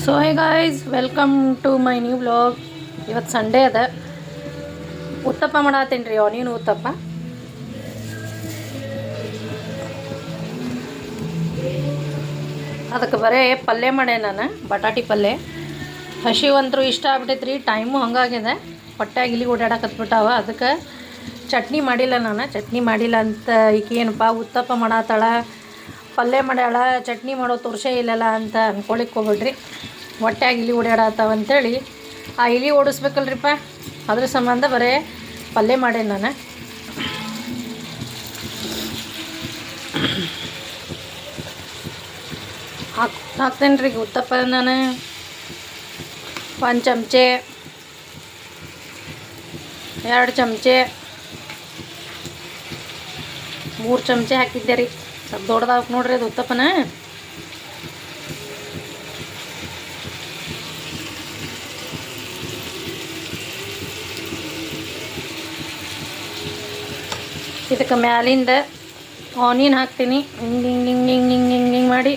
So hey guys, welcome to my new vlog. ಇವತ್ತು Sunday ಅದ. ಉತ್ತಪ್ಪ ಮಾಡತ್ತೀನಿ ರೀ, ಆನಿಯನ್ ಉತ್ತಪ್ಪ. ಅದಕ್ಕೆ ಬರೀ ಪಲ್ಯ ಮಾಡೇ ನಾನು, ಬಟಾಟಿ ಪಲ್ಯ. ಹಸಿವಂತರೂ ಇಷ್ಟ ಆಗ್ಬಿಟ್ಟೈತೆ ರೀ, ಟೈಮು ಹಂಗಾಗಿದೆ. ಹೊಟ್ಟೆಗೆ ಇಲ್ಲಿ ಓಡಾಡಕತ್ಬಿಟ್ಟಾವ. ಅದಕ್ಕೆ ಚಟ್ನಿ ಮಾಡಿಲ್ಲ ನಾನು. ಚಟ್ನಿ ಮಾಡಿಲ್ಲ ಅಂತ ಈಕೆ ಏನಪ್ಪ ಉತ್ತಪ್ಪ ಮಾಡತ್ತಾಳ, ಪಲ್ಯ ಮಾಡ್ಯಾಳ, ಚಟ್ನಿ ಮಾಡೋ ತೋರ್ಸೇ ಇಲ್ಲಲ್ಲ ಅಂತ ಅಂದ್ಕೊಳಿಕ್ಕೆ ಹೋಗ್ಬಿಡ್ರಿ. ಹೊಟ್ಟೆಯಾಗಿ ಇಲಿ ಓಡಾಡತ್ತಾವ ಅಂಥೇಳಿ ಆ ಇಲಿ ಓಡಿಸ್ಬೇಕಲ್ರಿಪ್ಪ, ಅದ್ರ ಸಂಬಂಧ ಬರೀ ಪಲ್ಯ ಮಾಡೇನಿ ನಾನು. ಹಾಕ್ತೇನೆ ರೀ ಉತ್ತಪ್ಪ. ನಾನು 1 ಚಮಚೆ, 2 ಚಮಚೆ, 3 ಚಮಚೆ ಹಾಕಿದ್ದೆ ರೀ. ಸ್ವಲ್ಪ ದೊಡ್ಡದಾಗಿ ನೋಡ್ರಿ ಅದು ಉತ್ತಪ್ಪನ. ಇದಕ್ಕೆ ಮ್ಯಾಲಿಂದ ಆನಿಯನ್ ಹಾಕ್ತೀನಿ. ಹಿಂಗೆ ಹಿಂಗೆ ಹಿಂಗೆ ಹಿಂಗೆ ಹಿಂಗೆ ಹಿಂಗೆ ಹಿಂಗೆ ಮಾಡಿ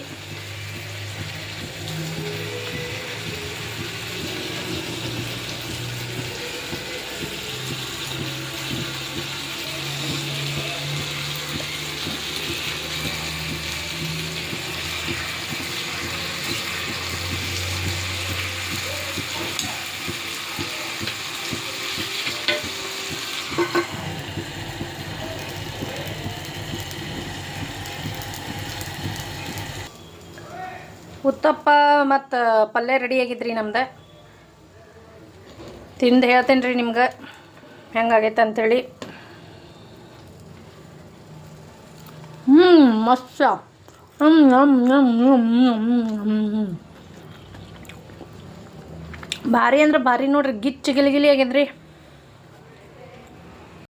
ಉತ್ತಪ್ಪ ಮತ್ತು ಪಲ್ಯ ರೆಡಿ ಆಗಿದ್ರಿ ನಮ್ದು. ತಿಂದು ಹೇಳ್ತೇನೆ ರೀ ನಿಮ್ಗೆ ಹೆಂಗಾಗೈತೆ ಅಂಥೇಳಿ. ಮಸ್ತ್. ಭಾರಿ ಅಂದ್ರೆ ಭಾರಿ ನೋಡ್ರಿ, ಗಿಚ್ಚು ಗಿಲಿ ಗಿಲಿ ಆಗ್ಯದ್ರಿ.